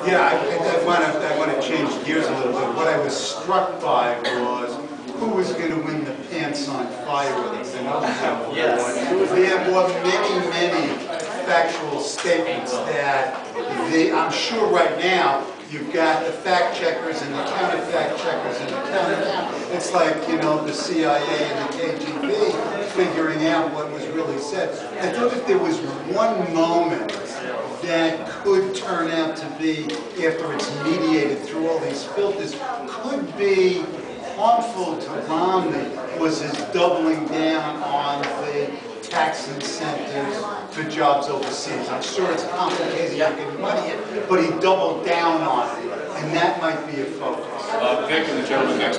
Yeah, I want to change gears a little bit. What I was struck by was who was going to win the pants on fire with us. And there were many factual statements that I'm sure right now you've got the fact checkers and the counter fact checkers and the counter. It's like, you know, the CIA and the KGB figuring out what was really said. I thought if there was one moment that could turn out to be, after it's mediated through all these filters, could be harmful to Romney, was his doubling down on the tax incentives for jobs overseas. I'm sure it's complicated, you can money it, but he doubled down on it, and that might be a focus. Vic and the gentleman next.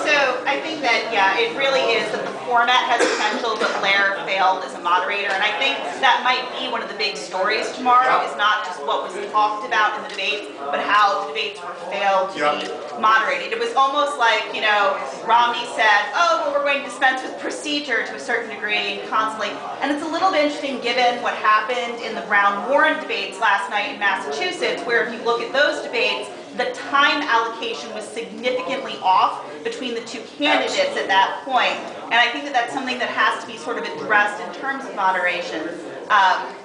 So I think that, yeah, it really is that the format has potential, but Blair failed as a moderator. And I think that might be one of the big stories tomorrow, is not just what was talked about in the debates, but how the debates were failed to be moderated. It was almost like, you know, Romney said, oh, well, we're going to dispense with procedure to a certain degree constantly. And it's a little bit interesting given what happened in the Brown-Warren debates last night in Massachusetts, where if you look at those debates, the time allocation was significantly off between the two candidates at that point. And I think that that's something that has to be sort of addressed in terms of moderation.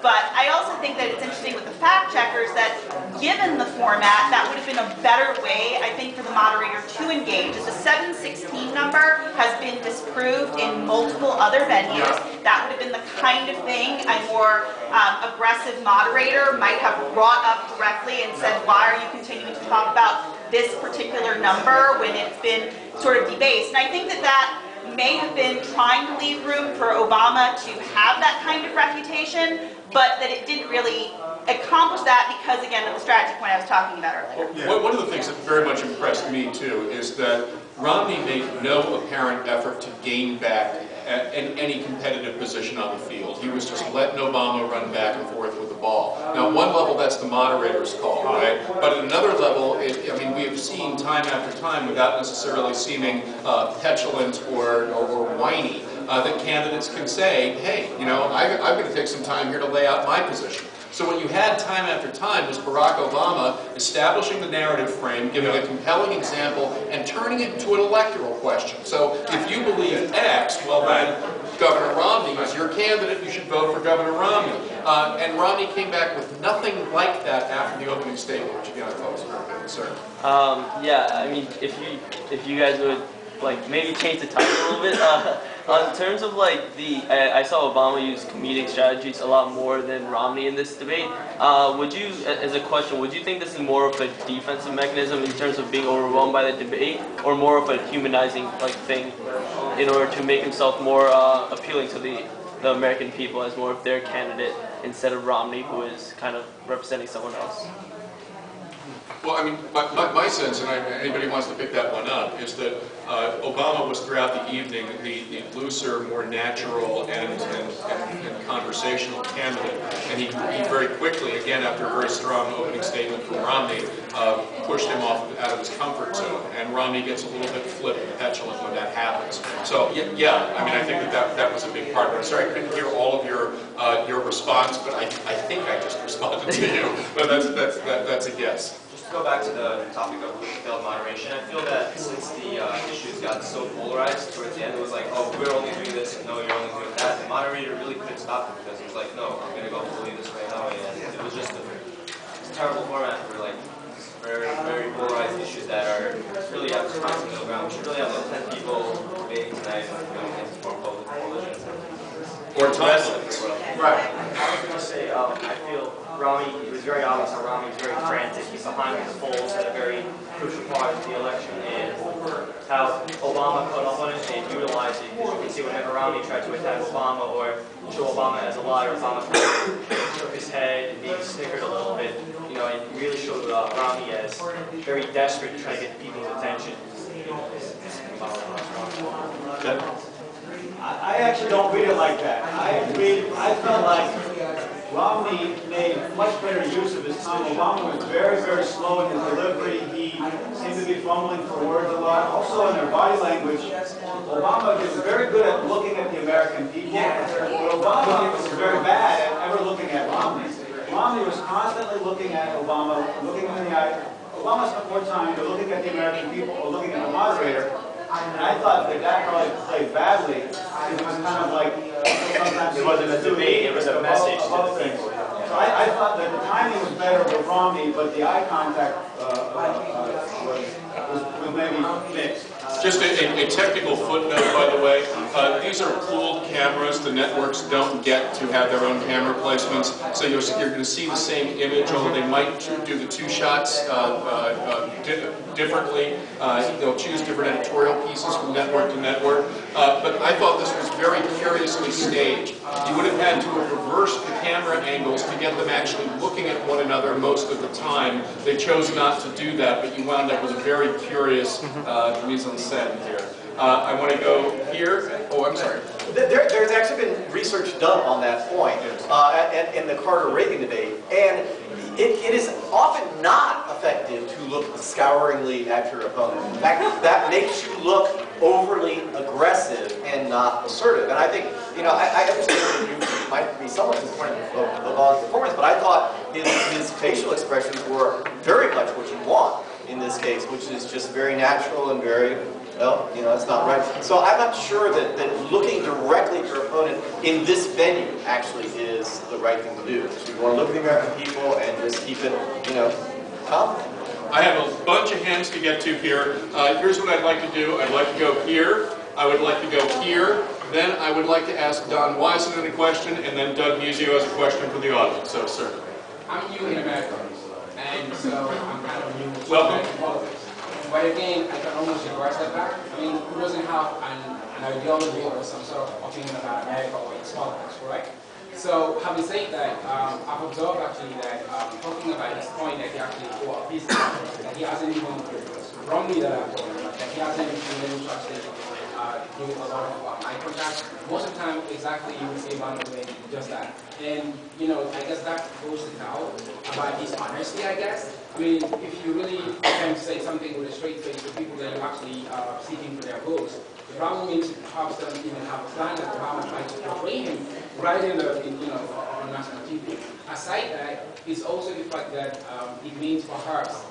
But I also think that it's interesting with the fact checkers that given the format, that would have been a better way, I think, for the moderator to engage. The 716 number has been disproved in multiple other venues. That would have been the kind of thing a more aggressive moderator might have brought up directly and said, why are you continuing to talk about this particular number when it's been sort of debased? And I think that that may have been trying to leave room for Obama to have that kind of reputation, but that it didn't really accomplish that because, again, of the strategy point I was talking about earlier. Well, one of the things that very much impressed me, too, is that Romney made no apparent effort to gain back any competitive position on the field. He was just letting Obama run back and forth with the ball. Now, at one level, that's the moderator's call, right? But at another level, I mean, we have seen time after time, without necessarily seeming petulant or whiny, that candidates can say, hey, you know, I'm going to take some time here to lay out my position. So what you had time after time was Barack Obama establishing the narrative frame, giving a compelling example, and turning it into an electoral question. So if you believe X, well then, Governor Romney is your candidate, you should vote for Governor Romney. And Romney came back with nothing like that after the opening statement, which again I thought was very good, sir. Yeah, I mean, if you guys would like maybe change the title a little bit. In terms of like I saw Obama use comedic strategies a lot more than Romney in this debate. Would you, as a question, would you think this is more of a defensive mechanism in terms of being overwhelmed by the debate, or more of a humanizing like thing in order to make himself more appealing to the American people as more of their candidate instead of Romney, who is kind of representing someone else? Well, I mean, my sense, and anybody wants to pick that one up, is that Obama was throughout the evening the looser, more natural and conversational candidate, and he very quickly, again after a very strong opening statement from Romney, pushed him out of his comfort zone, and Romney gets a little bit flip and petulant when that happens. So yeah, I mean, I think that was a big part of it. I'm sorry I couldn't hear all of your response, but I think I just responded to you. But that's a guess. To go back to the topic of failed moderation, I feel that since the issues got so polarized towards the end, it was like, oh, we're only doing this, and no, you're only doing that. The moderator really couldn't stop it because it was like, no, I'm going to go fully this way now. And it was just a terrible format for like very, very polarized issues that are really have to find some middle ground. We should really have like 10 people debating tonight and form coalitions. Or time limits. Right. I was going to say, I feel Romney, it was very obvious how Romney was very frantic. He's behind the polls at a very crucial part of the election, and how Obama caught up on it and utilized it. Because you can see whenever Romney tried to attack Obama or show Obama as a liar, Obama shook his head and maybe snickered a little bit, you know, and really showed Romney as very desperate to try to get people's attention. I actually don't read it like that. I felt like Romney made much better use of his time. Obama was very, very slow in his delivery. He seemed to be fumbling for words a lot. Also in their body language, Obama is very good at looking at the American people. But Obama was very bad at ever looking at Romney. Romney was constantly looking at Obama, looking him in the eye. Obama spent more time either looking at the American people or looking at the moderator. And I thought that probably played badly. It was kind of like sometimes It wasn't a debate, it was a message to the people. So I thought that the timing was better with Romney, but the eye contact was maybe mixed. Just a technical footnote, by the way. These are pooled cameras. The networks don't get to have their own camera placements, so you're going to see the same image, although they might do the two shots differently. They'll choose different editorial pieces from network to network. But I thought this was very curiously staged. You would have had to have reversed the camera angles to get them actually looking at one another most of the time. They chose not to do that, but you wound up with a very curious mise en scène here. I want to go here. Oh, I'm sorry. There's actually been research done on that point in the Carter-Reagan debate, and it is often not effective to look scouringly at your opponent. In fact, that makes you look overly aggressive and not assertive. And I think, you know, I understand that you might be somewhat disappointed with Obama's performance, but I thought his facial expressions were very much what you want in this case, which is just very natural and very, well, you know, it's not right. So I'm not sure that looking directly at your opponent in this venue actually is the right thing to do. So you want to look at the American people and just keep it, you know, calm. I have a bunch of hands to get to here. Here's what I'd like to do. I'd like to go here. I would like to go here. Then I would like to ask Don Wiseman a question, and then Doug Muzio has a question for the audience. So, sir. I'm new in America, and so I'm kind of new to Welcome. politics. But again, I can almost reverse that back. I mean, who doesn't have an ideology or some sort of opinion about America or its politics, right? So, having said that, I've observed actually that talking about this point that he actually, well, that he hasn't even wronged me that I've told him, that he hasn't been able to actually do a lot of eye contact. Most of the time, exactly, you will see Obama doing just that. And, you know, I guess that goes to tell about his honesty, I guess. I mean, if you really can say something with a straight face to people that you're actually seeking for their votes, the problem is perhaps doesn't even have a plan that Obama tried to portray him right in on national TV. Aside that, it's also the fact that it means perhaps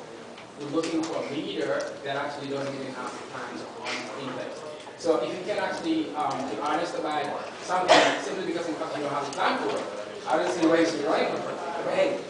we're looking for a leader that actually doesn't even have plans on things. So if you can actually be honest about something simply because in fact you don't have a plan for it, I don't see ways to right. But hey,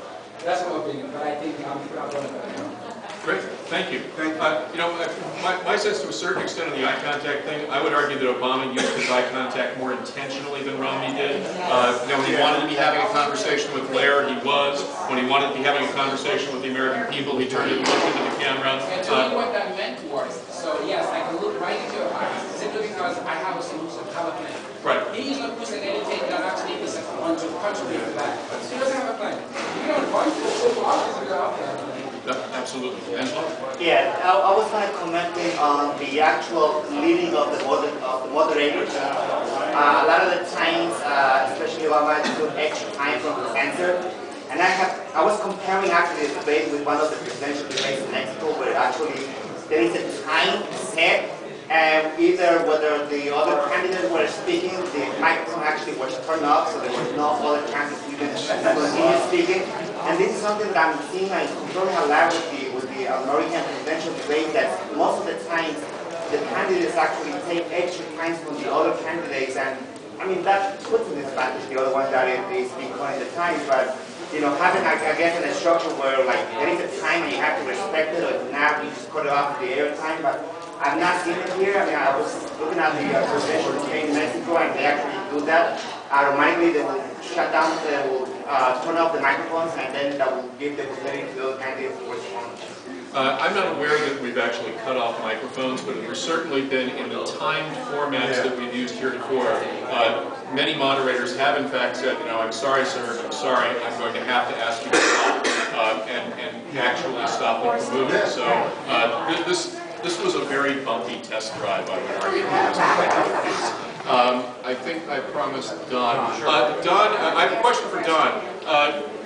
that's my opinion. But I think people are going to. Great, thank you. You know, my sense to a certain extent on the eye contact thing, I would argue that Obama used his eye contact more intentionally than Romney did. You know, when he wanted to be having a conversation with Blair, he was. When he wanted to be having a conversation with the American people, he turned and looked into the camera. And tell me what that meant was. So yes, I can look right into your eyes simply because I have a solution, have a plan. Right. He is not pushing anything that actually is going to contribute to that. He doesn't have a plan. You don't want to, so obviously without a plan. Absolutely. Angela? Yeah, I was kind of commenting on the actual leading of the moderators. A lot of the times, especially Obama, took extra time from the censor. And I was comparing actually the debate with one of the presidential debates in Mexico, where actually there is a time set, and either whether the other candidates were speaking, the microphone actually was turned off, so there was no other chance to even continue speaking. And this is something that I'm seeing and comparing a lot with the American presidential debate, that most of the times the candidates actually take extra time from the other candidates, and I mean that puts in disadvantage the other ones that they speak on the time, but you know, having I guess an instruction where like there is a time and you have to respect it, or if not, you just cut it off the air time. But I've not seen it here. I mean, I was looking at the presidential debate in Mexico, and they actually do that. Automatically, they will shut down, they will turn off the microphones, and then that will give the opportunity to those candidates to respond. I'm not aware that we've actually cut off microphones, but there's certainly been in the timed formats that we've used heretofore. Many moderators have in fact said, you know, I'm sorry, sir, I'm sorry, I'm going to have to ask you to stop and actually stop them from moving. So this was a very bumpy test drive, I would argue. I think I promised Don. Don, I have a question for Don.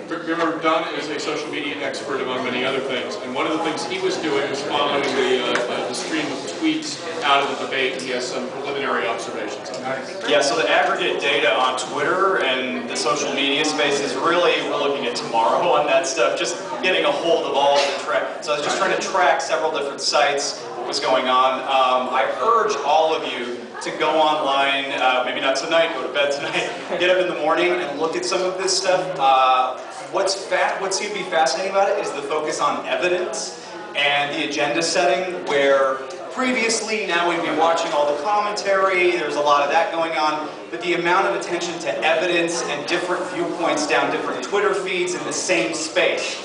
Remember, Don is a social media expert among many other things, and one of the things he was doing was following the stream of tweets out of the debate, and he has some preliminary observations on that. Yeah, so the aggregate data on Twitter and the social media space is really, we're looking at tomorrow on that stuff, just getting a hold of all the track. So I was just trying to track several different sites, what was going on. I urge all of you to go online, maybe not tonight, go to bed tonight, get up in the morning and look at some of this stuff. What's going to be fascinating about it is the focus on evidence and the agenda setting, where previously, now we'd be watching all the commentary, there's a lot of that going on, but the amount of attention to evidence and different viewpoints down different Twitter feeds in the same space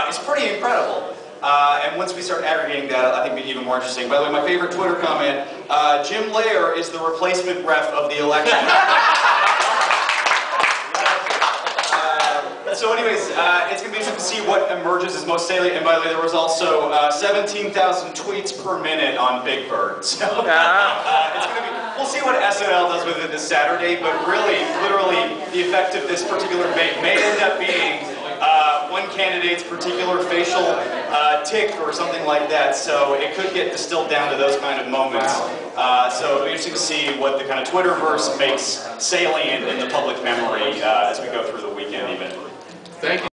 is pretty incredible. And once we start aggregating that, I think it'll be even more interesting. By the way, my favorite Twitter comment, Jim Lair is the replacement ref of the election. So anyways, it's going to be interesting to see what emerges as most salient. And by the way, there was also 17,000 tweets per minute on Big Bird. So it's going to be, we'll see what SNL does with it this Saturday, but really, literally, the effect of this particular debate may end up being one candidate's particular facial tick or something like that. So it could get distilled down to those kind of moments. So it'll be interesting to see what the kind of Twitterverse makes salient in the public memory as we go through the weekend even. Thank you.